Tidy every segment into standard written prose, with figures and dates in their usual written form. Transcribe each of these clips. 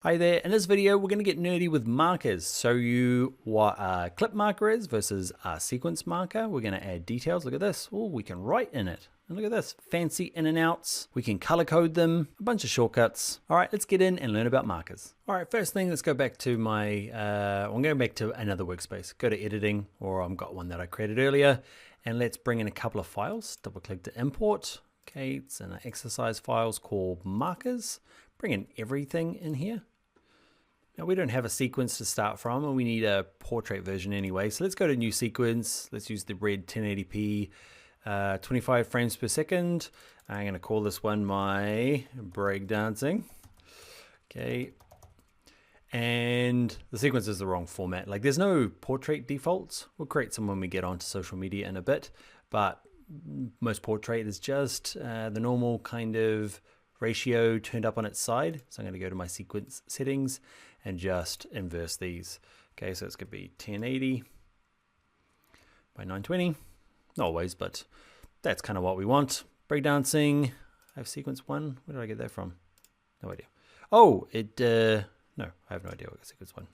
Hi there, in this video we're going to get nerdy with markers, show you what a clip marker is versus a sequence marker. We're going to add details. Look at this. Oh, we can write in it. And look at this, fancy in and outs. We can color code them, a bunch of shortcuts. All right, let's get in and learn about markers. All right, first thing, let's go back to my, I'm going back to another workspace. Go to editing, or I've got one that I created earlier, and let's bring in a couple of files. Double click to import. Okay, it's an exercise files called markers. Bring in everything in here. Now we don't have a sequence to start from, and we need a portrait version anyway. So let's go to new sequence. Let's use the red 1080p, 25 frames per second. I'm going to call this one my breakdancing. Okay. And the sequence is the wrong format. Like there's no portrait defaults. We'll create some when we get onto social media in a bit, but most portrait is just the normal kind of ratio turned up on its side. So I'm going to go to my sequence settings and just inverse these. Okay, so it's going to be 1080 by 920. Not always, but that's kind of what we want. Breakdancing. I have sequence one. Where did I get that from? No idea. Oh, no, I have no idea what sequence one.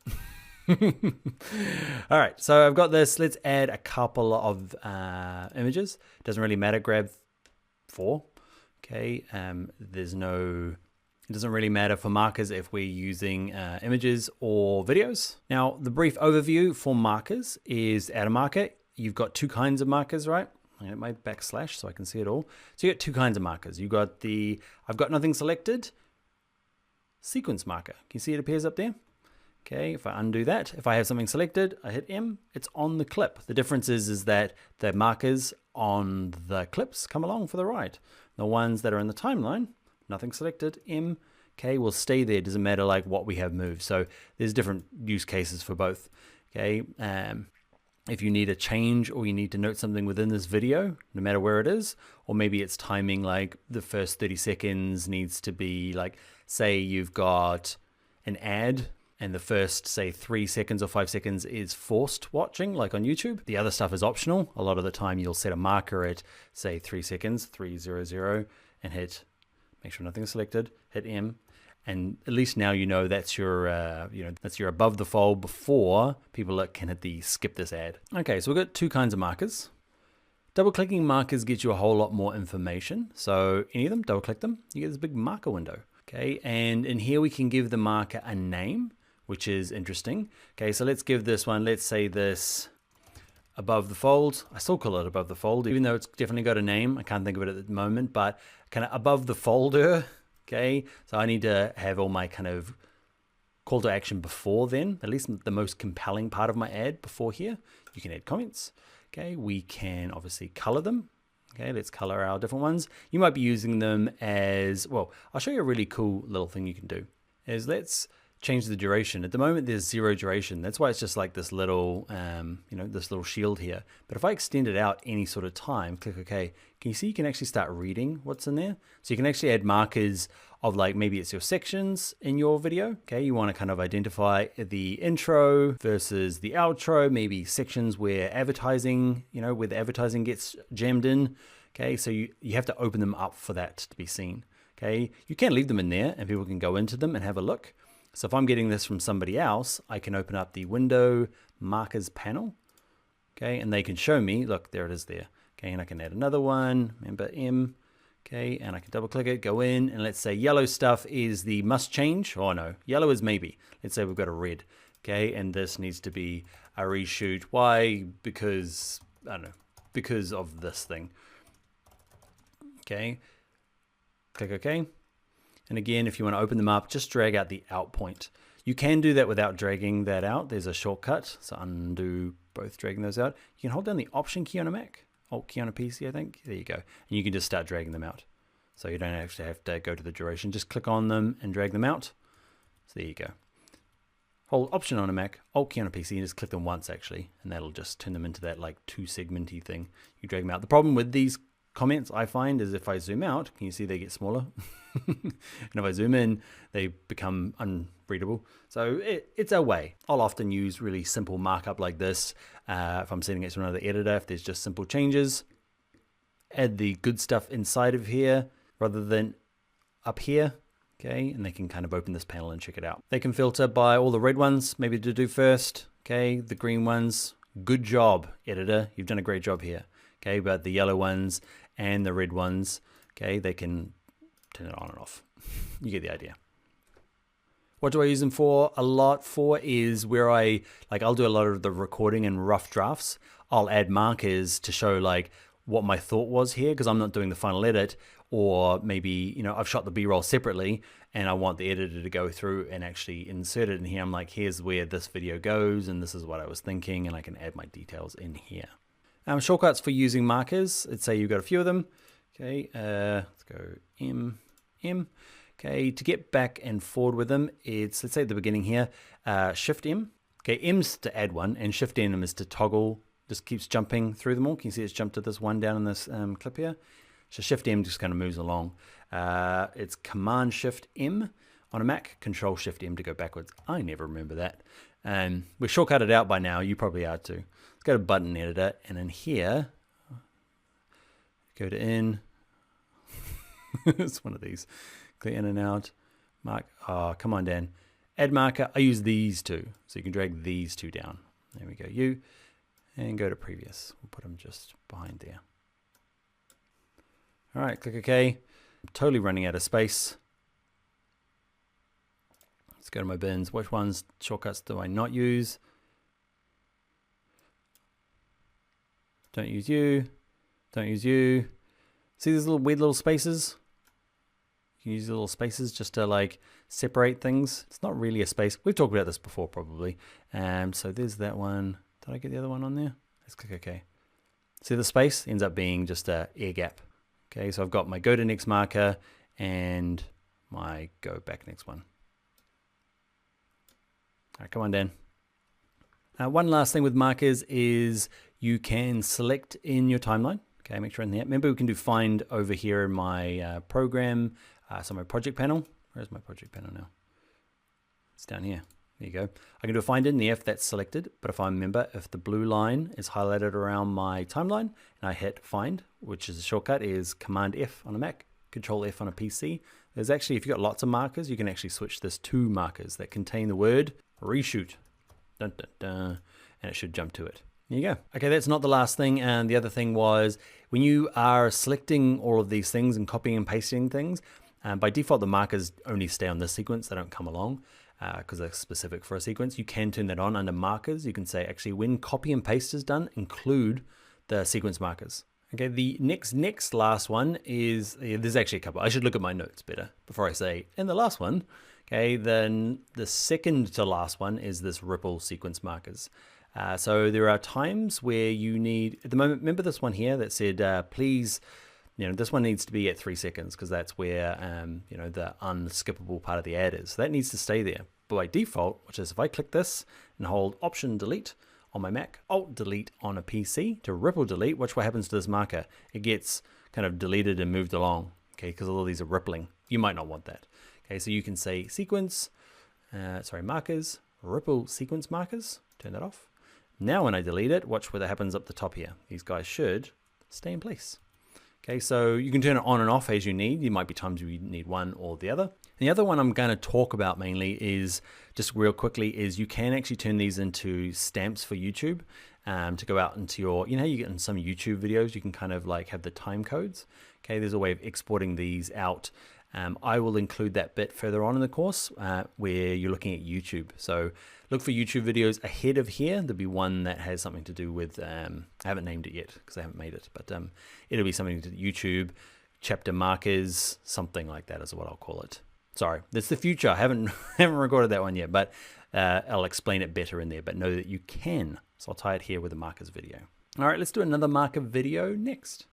All right, so I've got this. Let's add a couple of images. Doesn't really matter. Grab 4. Okay, it doesn't really matter for markers if we're using images or videos. Now, the brief overview for markers is add a marker. You've got two kinds of markers, right? I hit my backslash so I can see it all. So you got two kinds of markers. You got the, I've got nothing selected, sequence marker. Can you see it appears up there? Okay, if I undo that, if I have something selected, I hit M, it's on the clip. The difference is that the markers on the clips come along for the ride. The ones that are in the timeline, nothing selected, M, okay, will stay there. Doesn't matter like what we have moved. So there's different use cases for both. Okay, if you need a change or you need to note something within this video, no matter where it is, or maybe it's timing, like the first 30 seconds needs to be like, say you've got an ad and the first, say, 3 seconds or 5 seconds is forced watching, like on YouTube. The other stuff is optional. A lot of the time you'll set a marker at, say, 3 seconds, 300, and hit, make sure nothing's selected, hit M, and at least now you know that's your, that's your above the fold before people can hit the skip this ad. Okay, so we've got two kinds of markers. Double-clicking markers gets you a whole lot more information. So any of them, double-click them, you get this big marker window. Okay, and in here we can give the marker a name, which is interesting. Okay, so let's give this one, let's say this above the fold. I still call it above the fold, even though it's definitely got a name. I can't think of it at the moment, but kind of above the folder. Okay, so I need to have all my kind of call to action before then, at least the most compelling part of my ad before here. You can add comments. Okay, we can obviously color them. Okay, let's color our different ones. You might be using them as, well, I'll show you a really cool little thing you can do, is let's change the duration. At the moment, there's 0 duration. That's why it's just like this little, this little shield here. But if I extend it out any sort of time, click OK, can you see you can actually start reading what's in there? So you can actually add markers of like, maybe it's your sections in your video. Okay, you want to kind of identify the intro versus the outro, maybe sections where advertising, where the advertising gets jammed in. Okay, so you have to open them up for that to be seen. Okay, you can leave them in there and people can go into them and have a look. So if I'm getting this from somebody else, I can open up the window markers panel, okay, and they can show me, look, there it is there. Okay, and I can add another one, remember M, okay, and I can double click it, go in, and let's say yellow stuff is the must change. Oh no, yellow is maybe. Let's say we've got a red, okay, and this needs to be a reshoot. Why? Because, I don't know, because of this thing. Okay, click OK. And again, if you want to open them up, just drag out the out point. You can do that without dragging that out. There's a shortcut, so undo both dragging those out. You can hold down the Option key on a Mac, Alt key on a PC, I think. There you go. And you can just start dragging them out. So you don't actually have to go to the duration. Just click on them and drag them out. So there you go. Hold Option on a Mac, Alt key on a PC, and just click them once actually, and that'll just turn them into that like 2-segmenty thing. You drag them out. The problem with these comments I find is if I zoom out, can you see they get smaller? And if I zoom in, they become unreadable. So it's a way. I'll often use really simple markup like this. If I'm sending it to another editor, if there's just simple changes, add the good stuff inside of here rather than up here. Okay, and they can kind of open this panel and check it out. They can filter by all the red ones, maybe to do first. Okay, the green ones, good job, editor. You've done a great job here. Okay, but the yellow ones and the red ones, okay, they can turn it on and off. You get the idea. What do I use them for? A lot for is where I'll do a lot of the recording and rough drafts. I'll add markers to show like what my thought was here because I'm not doing the final edit, or maybe, you know, I've shot the B-roll separately and I want the editor to go through and actually insert it in here. I'm like, here's where this video goes and this is what I was thinking, and I can add my details in here. Shortcuts for using markers. Let's say you've got a few of them. Okay, let's go M. Okay, to get back and forward with them, it's, let's say at the beginning here, Shift M. Okay, M's to add one, and Shift M is to toggle, just keeps jumping through them all. Can you see it's jumped to this one down in this clip here? So Shift M just kind of moves along. It's Command Shift M on a Mac, Control Shift M to go backwards. I never remember that. We're shortcutted out by now, you probably are too. Let's go to Button Editor, and in here, go to In. It's one of these. Click in and out. Mark. Oh, come on, Dan. Add marker. I use these two. So you can drag these two down. There we go. You. And go to previous. We'll put them just behind there. All right. Click OK. I'm totally running out of space. Let's go to my bins. Which ones, shortcuts do I not use? Don't use you. Don't use you. See these little weird little spaces? You use little spaces just to like separate things. It's not really a space. We've talked about this before probably. So there's that one. Did I get the other one on there? Let's click OK. See the space ends up being just a air gap. Okay, so I've got my go to next marker and my go back next one. All right, come on, Dan. One last thing with markers is you can select in your timeline. Okay, make sure in there. Remember, we can do find over here in my program. So my project panel. Where's my project panel now? It's down here. There you go. I can do a find in there if that's selected. But if I remember, if the blue line is highlighted around my timeline and I hit find, which is a shortcut, is Command F on a Mac, Control F on a PC. There's actually, if you've got lots of markers, you can actually switch this to markers that contain the word reshoot. Dun, dun, dun, and it should jump to it. There you go. Okay, that's not the last thing. And the other thing was when you are selecting all of these things and copying and pasting things, by default, the markers only stay on this sequence. They don't come along because they're specific for a sequence. You can turn that on under markers. You can say, actually, when copy and paste is done, include the sequence markers. Okay, the next last one is, there's actually a couple. I should look at my notes better before I say, and the last one. Okay, then the second to last one is this ripple sequence markers. So there are times where you need, at the moment, remember this one here that said, please, you know, this one needs to be at 3 seconds because that's where, you know, the unskippable part of the ad is. So that needs to stay there. But by default, which is if I click this and hold Option Delete on my Mac, Alt Delete on a PC to ripple delete, watch what happens to this marker. It gets kind of deleted and moved along, okay, because all of these are rippling. You might not want that. Okay, so you can say sequence, markers, ripple sequence markers, turn that off. Now when I delete it, watch what happens up the top here. These guys should stay in place. Okay, so you can turn it on and off as you need. There might be times you need one or the other. And the other one I'm going to talk about mainly is, just real quickly, is you can actually turn these into stamps for YouTube to go out into your, you know, you get in some YouTube videos, you can kind of like have the time codes. Okay, there's a way of exporting these out. I will include that bit further on in the course where you're looking at YouTube. So look for YouTube videos ahead of here. There'll be one that has something to do with, I haven't named it yet because I haven't made it, but it'll be something to YouTube, chapter markers, something like that is what I'll call it. Sorry, that's the future. I haven't recorded that one yet, but I'll explain it better in there, but know that you can. So I'll tie it here with a markers video. All right, let's do another marker video next.